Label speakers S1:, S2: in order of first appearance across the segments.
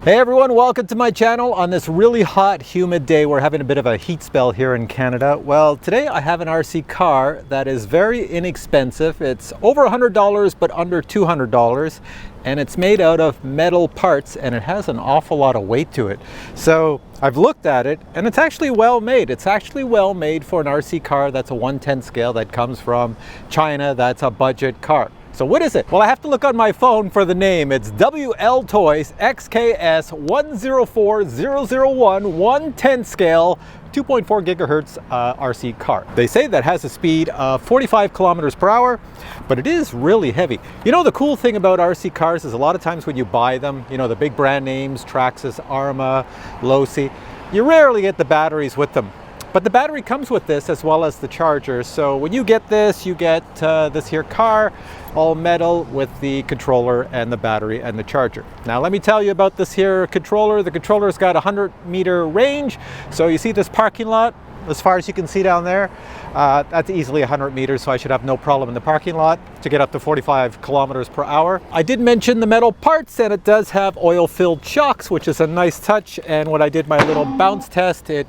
S1: Hey everyone, welcome to my channel. On this really hot, humid day, we're having a bit of a heat spell here in Canada. Well, today I have an RC car that is very inexpensive. It's over $100, but under $200. And it's made out of metal parts and it has an awful lot of weight to it. So I've looked at it and it's actually well made. It's actually well made for an RC car that's a 1/10 scale that comes from China. That's a budget car. So what is it? Well, I have to look on my phone for the name. It's Wltoys XKS 104001 1/10 scale 2.4 gigahertz RC car. They say that has a speed of 45 kilometers per hour, but it is really heavy. You know, the cool thing about RC cars is a lot of times when you buy them, you know, the big brand names, Traxxas, Arma, Losi, you rarely get the batteries with them. But the battery comes with this as well as the charger. So when you get this, you get this here car, all metal with the controller and the battery and the charger. Now let me tell you about this here controller. The controller's got a 100-meter range. So you see this parking lot, as far as you can see down there, that's easily 100 meters, so I should have no problem in the parking lot to get up to 45 kilometers per hour. I did mention the metal parts, and it does have oil-filled shocks, which is a nice touch. And when I did my little bounce test, it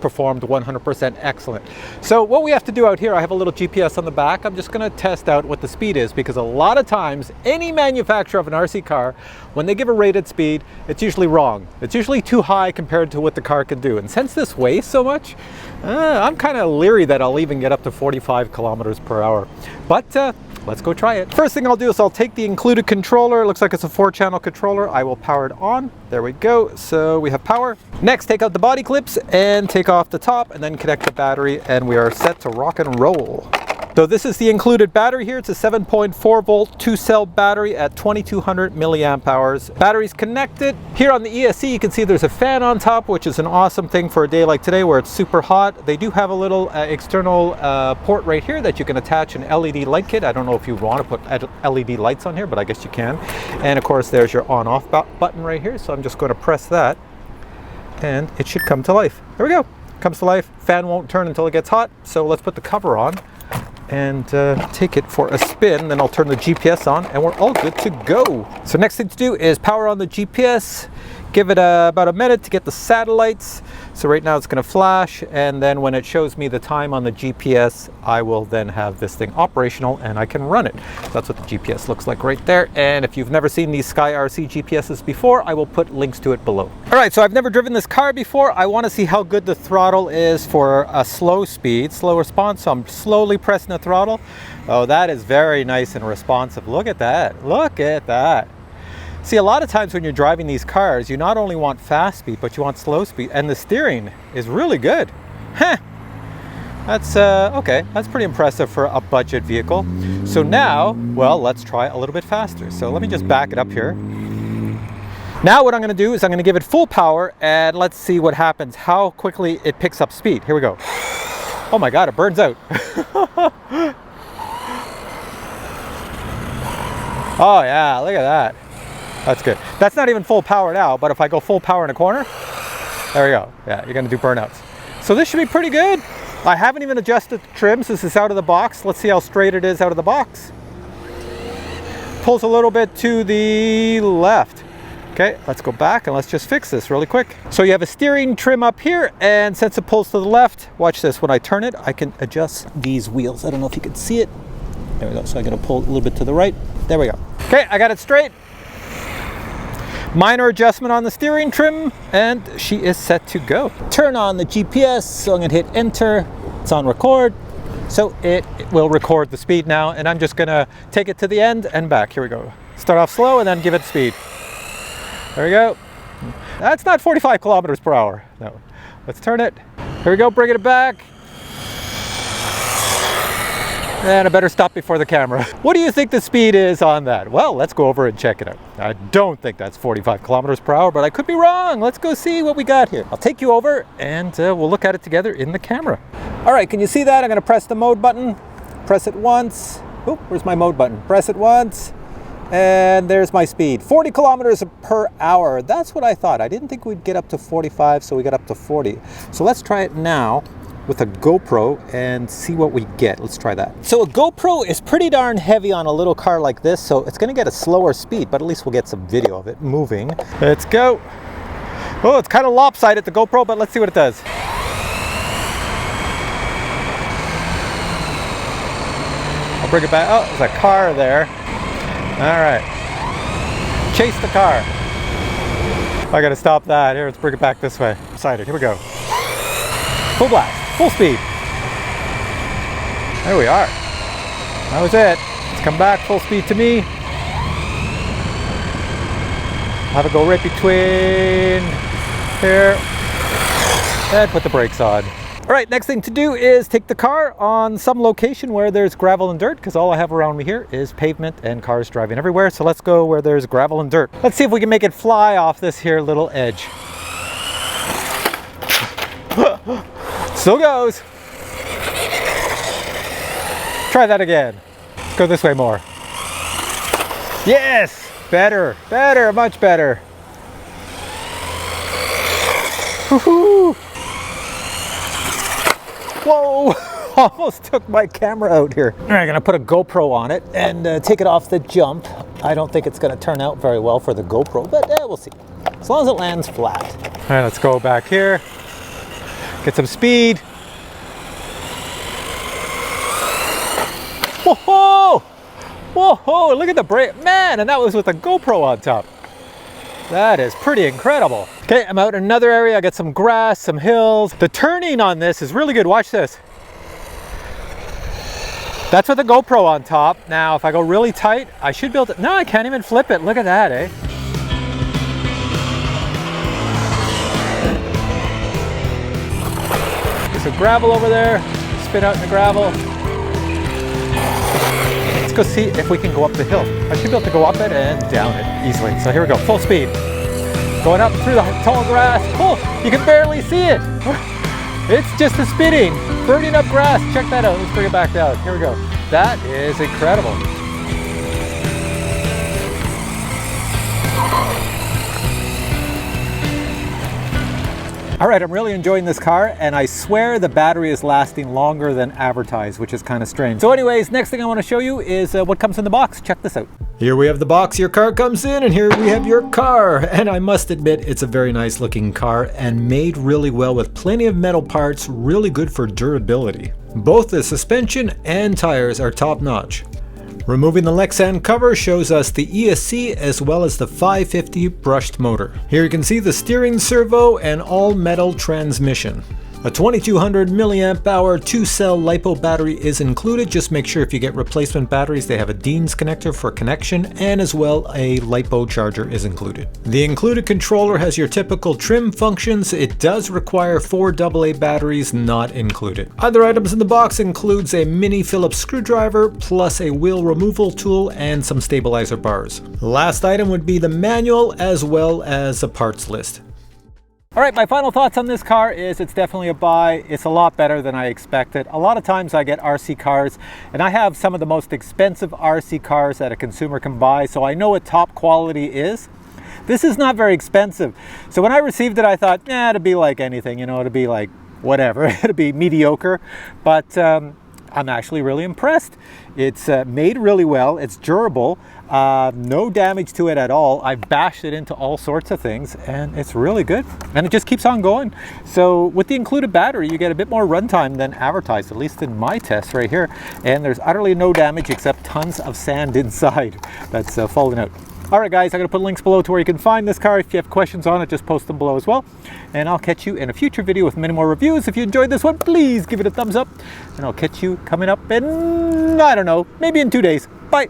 S1: performed 100% excellent. So what we have to do out here, I have a little GPS on the back. I'm just going to test out what the speed is, because a lot of times, any manufacturer of an RC car, when they give a rated speed, it's usually wrong. It's usually too high compared to what the car can do. And since this weighs so much, I'm kind of leery that I'll even get up to 45 kilometers per hour. But let's go try it. First thing I'll do is I'll take the included controller. It looks like it's a 4-channel controller. I will power it on. There we go. So we have power. Next, take out the body clips and take off the top and then connect the battery, and we are set to rock and roll. So this is the included battery here. It's a 7.4 volt 2-cell battery at 2200 milliamp hours. Battery's connected. Here on the ESC, you can see there's a fan on top, which is an awesome thing for a day like today where it's super hot. They do have a little external port right here that you can attach an LED light kit. I don't know if you want to put LED lights on here, but I guess you can. And of course, there's your on-off button right here. So I'm just going to press that and it should come to life. There we go. Comes to life. Fan won't turn until it gets hot. So let's put the cover on and take it for a spin. Then I'll turn the GPS on and we're all good to go. So next thing to do is power on the GPS, give it about a minute to get the satellites. So right now it's going to flash, and then when it shows me the time on the GPS, I will then have this thing operational and I can run it. So that's what the GPS looks like right there. And if you've never seen these Sky RC GPSs before, I will put links to it below. All right, so I've never driven this car before. I want to see how good the throttle is for a slow speed, slow response. So I'm slowly pressing the throttle. Oh, that is very nice and responsive. Look at that. Look at that. See, a lot of times when you're driving these cars, you not only want fast speed, but you want slow speed, and the steering is really good. Huh. That's okay. That's pretty impressive for a budget vehicle. So now, well, let's try a little bit faster. So let me just back it up here. Now what I'm going to do is I'm going to give it full power, and let's see what happens, how quickly it picks up speed. Here we go. Oh my God, it burns out. Oh yeah, look at that. That's good. That's not even full power now, but if I go full power in a corner, there we go. Yeah, you're going to do burnouts. So this should be pretty good. I haven't even adjusted the trims. This is out of the box. Let's see how straight it is out of the box. Pulls a little bit to the left. Okay, let's go back and let's just fix this really quick. So you have a steering trim up here, and since it pulls to the left, watch this. When I turn it, I can adjust these wheels. I don't know if you can see it. There we go. So I'm going to pull a little bit to the right. There we go. Okay, I got it straight. Minor adjustment on the steering trim, and she is set to go. Turn on the GPS, so I'm going to hit enter. It's on record, so it will record the speed now, and I'm just going to take it to the end and back. Here we go. Start off slow and then give it speed. There we go. That's not 45 kilometers per hour. No. Let's turn it. Here we go, bring it back. And I better stop before the camera. What do you think the speed is on that? Well, let's go over and check it out. I don't think that's 45 kilometers per hour, but I could be wrong. Let's go see what we got here. I'll take you over and we'll look at it together in the camera. All right, can you see that? I'm gonna press the mode button. Press it once. Oh, where's my mode button? Press it once. And there's my speed, 40 kilometers per hour. That's what I thought. I didn't think we'd get up to 45, so we got up to 40. So let's try it now. with a GoPro and see what we get. Let's try that. So a GoPro is pretty darn heavy on a little car like this, so it's gonna get a slower speed, but at least we'll get some video of it moving. Let's go. Oh, it's kind of lopsided, the GoPro, but let's see what it does. I'll bring it back. Oh, there's a car there. All right. Chase the car. I gotta stop that. Here, let's bring it back this way. Excited. Here we go. Full blast. Full speed. There we are. That was it. Let's come back full speed to me. Have it go right between here and put the brakes on. All right, next thing to do is take the car on some location where there's gravel and dirt, because all I have around me here is pavement and cars driving everywhere. So let's go where there's gravel and dirt. Let's see if we can make it fly off this here little edge. Still goes. Try that again. Let's go this way more. Yes, better, better, much better. Woohoo! Whoa! Almost took my camera out here. All right, I'm gonna put a GoPro on it and take it off the jump. I don't think it's gonna turn out very well for the GoPro, but we'll see. As long as it lands flat. All right, let's go back here. Get some speed. Whoa! Whoa! Look at the brake, man! And that was with a GoPro on top. That is pretty incredible. Okay, I'm out in another area. I got some grass, some hills. The turning on this is really good. Watch this. That's with a GoPro on top. Now, if I go really tight, I should be able to... No, I can't even flip it. Look at that, eh? There's some gravel over there. Spin out in the gravel. Let's go see if we can go up the hill. I should be able to go up it and down it easily. So here we go, full speed. Going up through the tall grass. Oh, you can barely see it. It's just a spinning, burning up grass. Check that out. Let's bring it back down. Here we go. That is incredible. All right, I'm really enjoying this car, and I swear the battery is lasting longer than advertised, which is kind of strange. So anyways, next thing I want to show you is what comes in the box. Check this out. Here we have the box your car comes in, and here we have your car. And I must admit, it's a very nice looking car and made really well with plenty of metal parts, really good for durability. Both the suspension and tires are top notch. Removing the Lexan cover shows us the ESC as well as the 550 brushed motor. Here you can see the steering servo and all metal transmission. A 2200 milliamp hour 2-cell LiPo battery is included. Just make sure if you get replacement batteries, they have a Dean's connector for connection, and as well a LiPo charger is included. The included controller has your typical trim functions. It does require 4 AA batteries, not included. Other items in the box includes a mini Phillips screwdriver, plus a wheel removal tool and some stabilizer bars. The last item would be the manual as well as a parts list. All right, my final thoughts on this car is it's definitely a buy. It's a lot better than I expected. A lot of times I get RC cars, and I have some of the most expensive RC cars that a consumer can buy, so I know what top quality is. This is not very expensive. So when I received it, I thought, it'd be like anything, you know, it'd be like whatever, it'd be mediocre. But I'm actually really impressed. It's made really well, it's durable, no damage to it at all. I bashed it into all sorts of things, and it's really good. And it just keeps on going. So with the included battery, you get a bit more runtime than advertised, at least in my test right here. And there's utterly no damage except tons of sand inside that's falling out. All right, guys, I'm going to put links below to where you can find this car. If you have questions on it, just post them below as well. And I'll catch you in a future video with many more reviews. If you enjoyed this one, please give it a thumbs up. And I'll catch you coming up in, I don't know, maybe in 2 days. Bye.